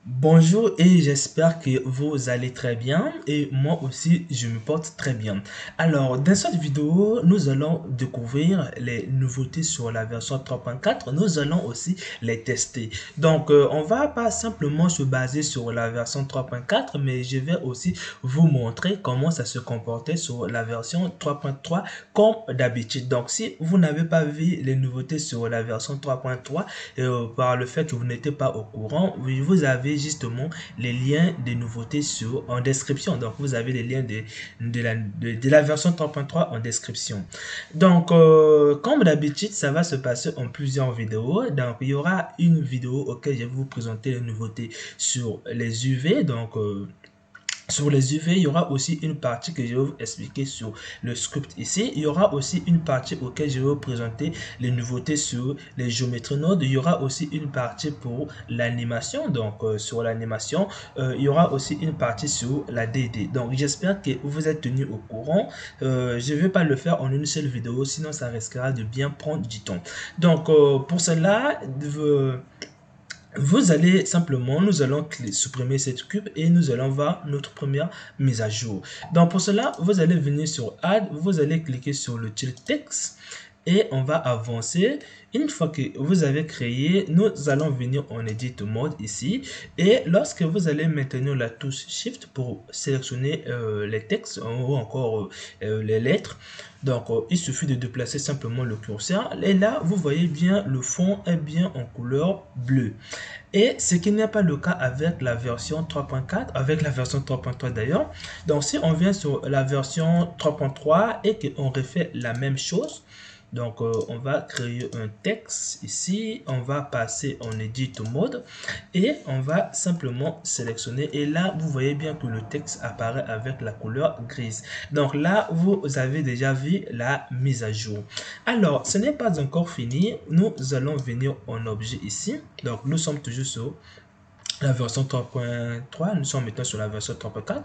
Bonjour et j'espère que vous allez très bien et moi aussi je me porte très bien. Alors dans cette vidéo nous allons découvrir les nouveautés sur la version 3.4. Nous allons aussi les tester. Donc on va pas simplement se baser sur la version 3.4 mais je vais aussi vous montrer comment ça se comportait sur la version 3.3 comme d'habitude. Donc si vous n'avez pas vu les nouveautés sur la version 3.3 par le fait que vous n'étiez pas au courant, vous avez justement les liens des nouveautés en description. Donc, vous avez les liens de la version 3.3 en description. Donc, comme d'habitude, ça va se passer en plusieurs vidéos. Donc, il y aura une vidéo auquel je vais vous présenter les nouveautés sur les UV. Donc, sur les UV, il y aura aussi une partie que je vais vous expliquer sur le script ici. Il y aura aussi une partie auquel je vais vous présenter les nouveautés sur les géométries nodes. Il y aura aussi une partie pour l'animation. Donc, sur l'animation, il y aura aussi une partie sur la DD. Donc, j'espère que vous êtes tenu au courant. Je ne vais pas le faire en une seule vidéo, sinon ça risquera de bien prendre du temps. Donc, pour cela, vous allez simplement, nous allons supprimer cette cube et nous allons voir notre première mise à jour. Donc pour cela, vous allez venir sur Add, vous allez cliquer sur le tilt text et on va avancer. Une fois que vous avez créé, nous allons venir en Edit Mode ici et lorsque vous allez maintenir la touche Shift pour sélectionner les textes ou encore les lettres, donc il suffit de déplacer simplement le curseur et là vous voyez bien le fond est bien en couleur bleue. Et ce qui n'est pas le cas avec la version 3.4, avec la version 3.3 d'ailleurs. Donc si on vient sur la version 3.3 et qu'on refait la même chose, donc on va créer un texte ici, on va passer en edit mode et on va simplement sélectionner et là vous voyez bien que le texte apparaît avec la couleur grise. Donc là vous avez déjà vu la mise à jour. Alors ce n'est pas encore fini, nous allons venir en objet ici. Donc nous sommes toujours sur la version 3.3, nous sommes maintenant sur la version 3.4.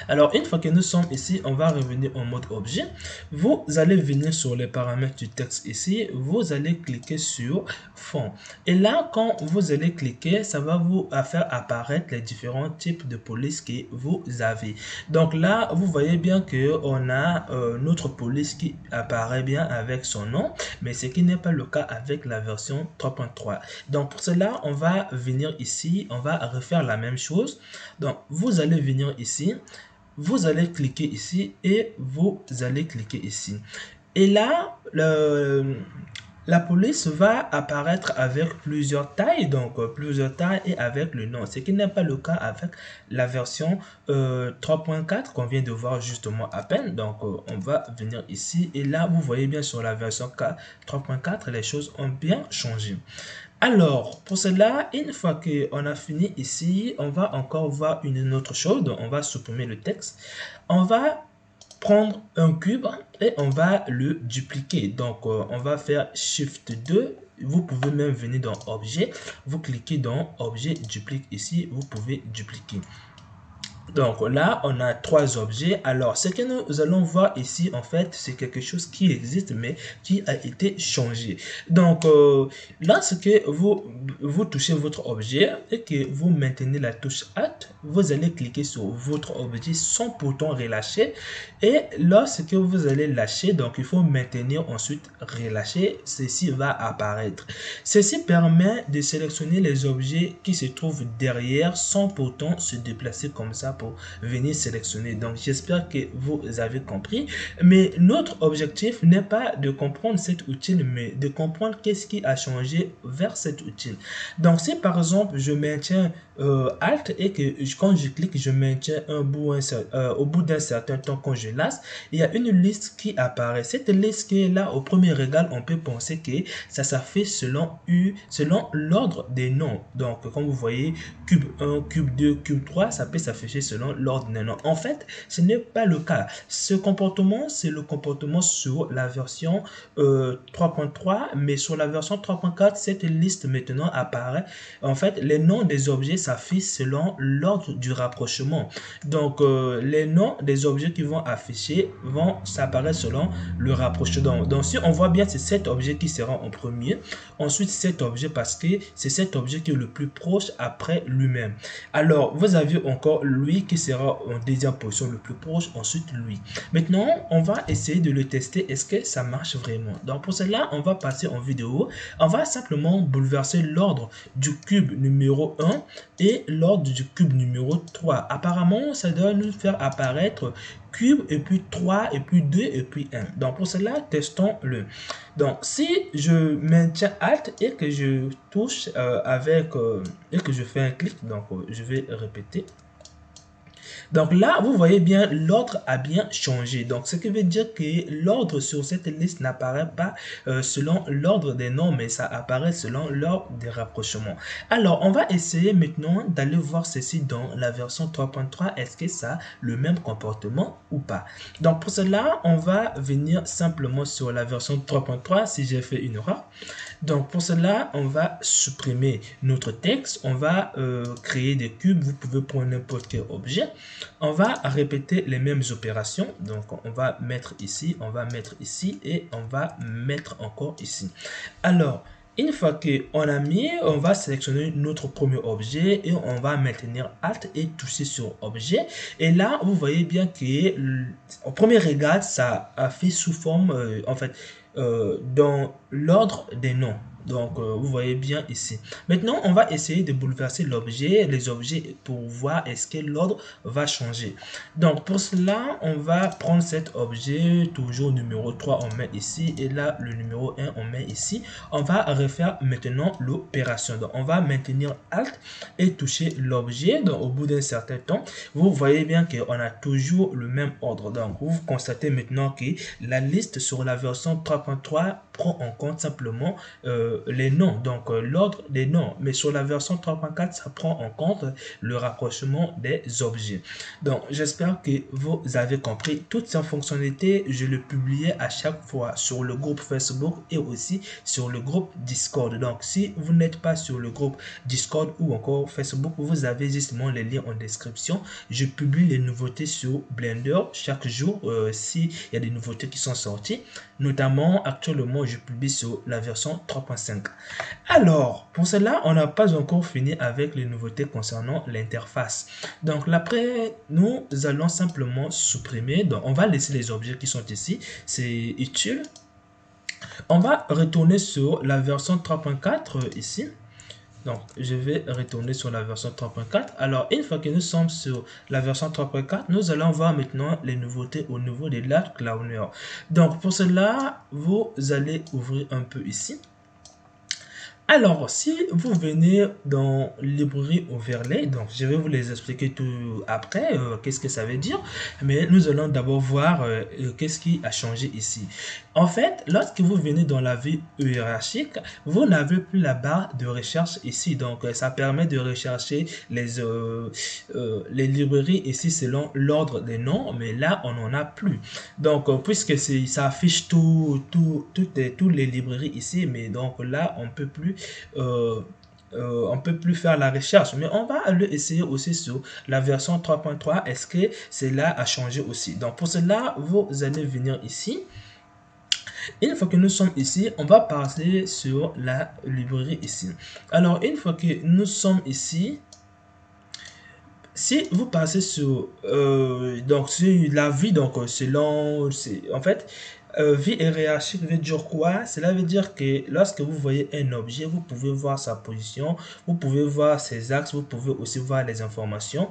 Alors, une fois que nous sommes ici, on va revenir en mode objet. Vous allez venir sur les paramètres du texte ici, vous allez cliquer sur fond. Et là, quand vous allez cliquer, ça va vous faire apparaître les différents types de police que vous avez. Donc là, vous voyez bien que on a notre police qui apparaît bien avec son nom, mais ce qui n'est pas le cas avec la version 3.3. Donc pour cela, on va venir ici, on va refaire la même chose. Donc vous allez venir ici, vous allez cliquer ici et vous allez cliquer ici. Et là, la police va apparaître avec plusieurs tailles, donc plusieurs tailles et avec le nom, ce qui n'est pas le cas avec la version 3.4 qu'on vient de voir justement à peine. Donc on va venir ici et là vous voyez bien sur la version 3.4 les choses ont bien changé. Alors, pour cela, une fois qu'on a fini ici, on va encore voir une autre chose. Donc, on va supprimer le texte. On va prendre un cube et on va le dupliquer. Donc, on va faire Shift 2. Vous pouvez même venir dans Objet. Vous cliquez dans Objet, duplique ici. Vous pouvez dupliquer. Donc là, on a trois objets. Alors, ce que nous allons voir ici, en fait, c'est quelque chose qui existe, mais qui a été changé. Donc, lorsque vous touchez votre objet et que vous maintenez la touche Alt, vous allez cliquer sur votre objet sans pourtant relâcher. Et lorsque vous allez lâcher, donc il faut maintenir ensuite relâcher, ceci va apparaître. Ceci permet de sélectionner les objets qui se trouvent derrière sans pourtant se déplacer comme ça pour venir sélectionner. Donc j'espère que vous avez compris. Mais notre objectif n'est pas de comprendre cet outil, mais de comprendre qu'est-ce qui a changé vers cet outil. Donc si par exemple je maintiens Alt et que quand je clique, je maintiens au bout d'un certain temps quand je lasse, il y a une liste qui apparaît. Cette liste qui est là au premier regard, on peut penser que ça s'affiche selon l'ordre des noms. Donc comme vous voyez, cube 1, cube 2, cube 3, ça peut s'afficher selon l'ordre des noms. En fait, ce n'est pas le cas. Ce comportement, c'est le comportement sur la version 3.3, mais sur la version 3.4, cette liste maintenant apparaît. En fait, les noms des objets s'affichent selon l'ordre du rapprochement. Donc, les noms des objets qui vont afficher vont s'apparaître selon le rapprochement. Donc, si on voit bien, c'est cet objet qui sera en premier. Ensuite, cet objet parce que c'est cet objet qui est le plus proche après lui-même. Alors, vous avez encore lui qui sera en deuxième position le plus proche, ensuite lui. Maintenant, on va essayer de le tester. Est-ce que ça marche vraiment? Donc, pour cela, on va passer en vidéo. On va simplement bouleverser l'ordre du cube numéro 1 et l'ordre du cube numéro 3. Apparemment, ça doit nous faire apparaître cube et puis 3 et puis 2 et puis 1. Donc pour cela, testons-le. Donc si je maintiens Alt et que je touche et que je fais un clic, donc je vais répéter. Donc là, vous voyez bien, l'ordre a bien changé. Donc, ce qui veut dire que l'ordre sur cette liste n'apparaît pas selon l'ordre des noms, mais ça apparaît selon l'ordre des rapprochements. Alors, on va essayer maintenant d'aller voir ceci dans la version 3.3. Est-ce que ça a le même comportement ou pas? Donc, pour cela, on va venir simplement sur la version 3.3 si j'ai fait une erreur. Donc, pour cela, on va supprimer notre texte. On va créer des cubes. Vous pouvez prendre n'importe quel objet. On va répéter les mêmes opérations. Donc, on va mettre ici, on va mettre ici et on va mettre encore ici. Alors, une fois qu'on a mis, on va sélectionner notre premier objet et on va maintenir Alt et toucher sur objet. Et là, vous voyez bien que au premier regard, ça affiche sous forme, dans l'ordre des noms. Donc, vous voyez bien ici. Maintenant, on va essayer de bouleverser l'objet, les objets pour voir est-ce que l'ordre va changer. Donc, pour cela, on va prendre cet objet, toujours numéro 3, on met ici. Et là, le numéro 1, on met ici. On va refaire maintenant l'opération. Donc, on va maintenir Alt et toucher l'objet. Donc, au bout d'un certain temps, vous voyez bien qu'on a toujours le même ordre. Donc, vous constatez maintenant que la liste sur la version 3.3 prend en compte simplement les noms, donc l'ordre des noms, mais sur la version 3.4 ça prend en compte le rapprochement des objets. Donc j'espère que vous avez compris. Toutes ces fonctionnalités, je les publiais à chaque fois sur le groupe Facebook et aussi sur le groupe Discord. Donc si vous n'êtes pas sur le groupe Discord ou encore Facebook, vous avez justement les liens en description. Je publie les nouveautés sur Blender chaque jour s'il y a des nouveautés qui sont sorties. Notamment actuellement je publie sur la version 3.5. Alors, pour cela, on n'a pas encore fini avec les nouveautés concernant l'interface. Donc, après, nous allons simplement supprimer. Donc, on va laisser les objets qui sont ici. C'est utile. On va retourner sur la version 3.4 ici. Donc, je vais retourner sur la version 3.4. Alors, une fois que nous sommes sur la version 3.4, nous allons voir maintenant les nouveautés au niveau de l'art Clowner. Donc, pour cela, vous allez ouvrir un peu ici. Alors, si vous venez dans librairie overlay, donc je vais vous les expliquer tout après, qu'est-ce que ça veut dire, mais nous allons d'abord voir qu'est-ce qui a changé ici. En fait, lorsque vous venez dans la vue hiérarchique, vous n'avez plus la barre de recherche ici, donc ça permet de rechercher les librairies ici selon l'ordre des noms, mais là on n'en a plus. Donc, puisque ça affiche toutes les librairies ici, mais donc là on peut plus faire la recherche, mais on va aller essayer aussi sur la version 3.3. Est-ce que cela a changé aussi? Donc pour cela, vous allez venir ici. Une fois que nous sommes ici, on va passer sur la librairie ici. Alors une fois que nous sommes ici, si vous passez sur donc sur la vie, donc selon, en fait vie hiérarchique veut dire quoi? Cela veut dire que lorsque vous voyez un objet, vous pouvez voir sa position, vous pouvez voir ses axes, vous pouvez aussi voir les informations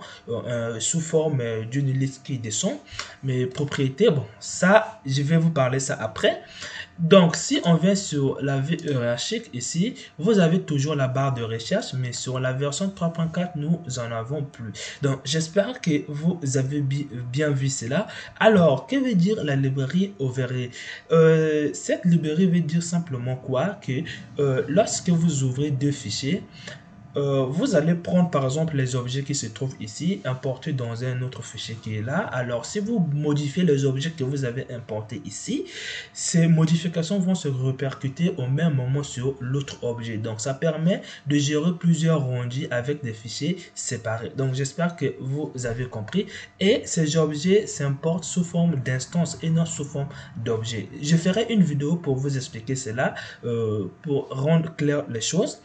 sous forme d'une liste qui descend. Mais propriétés, bon, ça, je vais vous parler ça après. Donc, si on vient sur la vue hiérarchique ici, vous avez toujours la barre de recherche, mais sur la version 3.4, nous en avons plus. Donc, j'espère que vous avez bien vu cela. Alors, que veut dire la librairie overlay? Cette librairie veut dire simplement quoi? Que lorsque vous ouvrez deux fichiers, vous allez prendre par exemple les objets qui se trouvent ici, importer dans un autre fichier qui est là. Alors si vous modifiez les objets que vous avez importés ici, ces modifications vont se répercuter au même moment sur l'autre objet. Donc ça permet de gérer plusieurs rendus avec des fichiers séparés. Donc j'espère que vous avez compris. Et ces objets s'importent sous forme d'instance et non sous forme d'objet. Je ferai une vidéo pour vous expliquer cela, pour rendre clair les choses.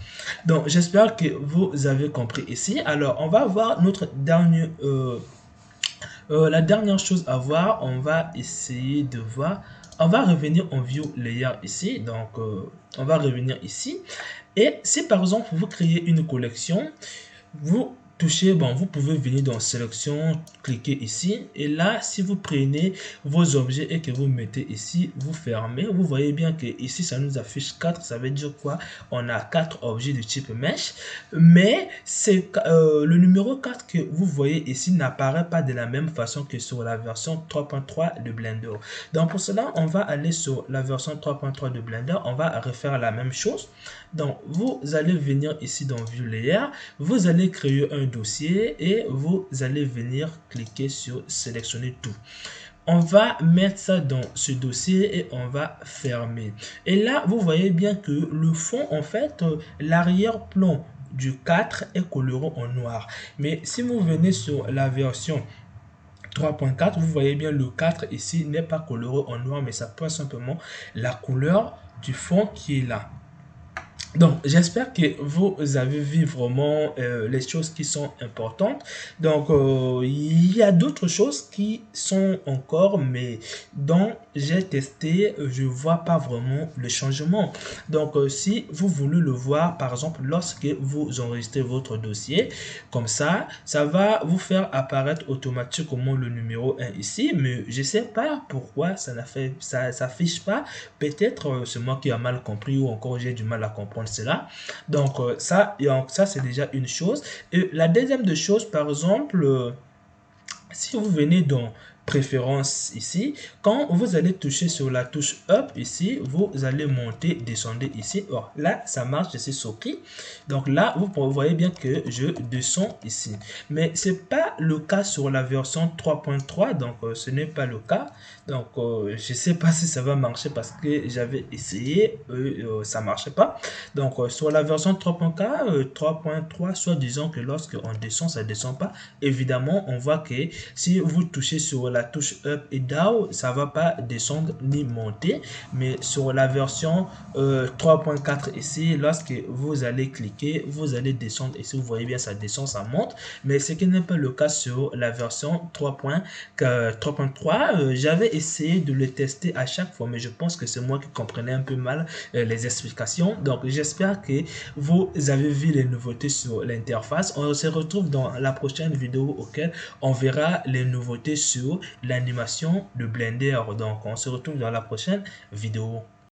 Donc j'espère que vous avez compris ici. Alors on va voir notre dernier la dernière chose à voir. On va essayer de voir, on va revenir en view layer ici. Donc on va revenir ici, et si par exemple vous créez une collection, vous touchez, bon, vous pouvez venir dans sélection, cliquer ici, et là si vous prenez vos objets et que vous mettez ici, vous fermez, vous voyez bien que ici ça nous affiche 4. Ça veut dire quoi? On a 4 objets de type mesh, mais c'est le numéro 4 que vous voyez ici n'apparaît pas de la même façon que sur la version 3.3 de Blender. Donc pour cela on va aller sur la version 3.3 de Blender, on va refaire la même chose. Donc vous allez venir ici dans View Layer, vous allez créer un dossier et vous allez venir cliquer sur sélectionner tout. On va mettre ça dans ce dossier et on va fermer. Et là vous voyez bien que le fond, en fait, l'arrière-plan du 4 est coloré en noir. Mais si vous venez sur la version 3.4, vous voyez bien le 4 ici n'est pas coloré en noir, mais ça peut simplement la couleur du fond qui est là. Donc j'espère que vous avez vu vraiment les choses qui sont importantes. Donc il y a d'autres choses qui sont encore, mais dont j'ai testé, je vois pas vraiment le changement. Donc si vous voulez le voir, par exemple lorsque vous enregistrez votre dossier, comme ça va vous faire apparaître automatiquement le numéro 1 ici, mais je sais pas pourquoi ça s'affiche pas. Peut-être c'est moi qui a mal compris, ou encore j'ai du mal à comprendre cela. Donc ça c'est déjà une chose. Et la deuxième de choses, par exemple, si vous venez dans préférences ici, quand vous allez toucher sur la touche up ici, vous allez monter, descendre ici. Oh, là ça marche, je suis surpris. Donc là vous voyez bien que je descends ici, mais c'est pas le cas sur la version 3.3. donc ce n'est pas le cas. Donc je sais pas si ça va marcher parce que j'avais essayé, ça marchait pas. Donc sur la version 3.3, soit disons que lorsque on descend, ça descend pas. Évidemment on voit que si vous touchez sur la touche up et down, ça va pas descendre ni monter. Mais sur la version 3.4 ici, lorsque vous allez cliquer, vous allez descendre ici, vous voyez bien ça descend, ça monte. Mais ce qui n'est pas le cas sur la version 3.3. J'avais essayé de le tester à chaque fois, mais je pense que c'est moi qui comprenais un peu mal les explications. Donc j'espère que vous avez vu les nouveautés sur l'interface. On se retrouve dans la prochaine vidéo auquel on verra les nouveautés sur l'animation de Blender. Donc on se retrouve dans la prochaine vidéo.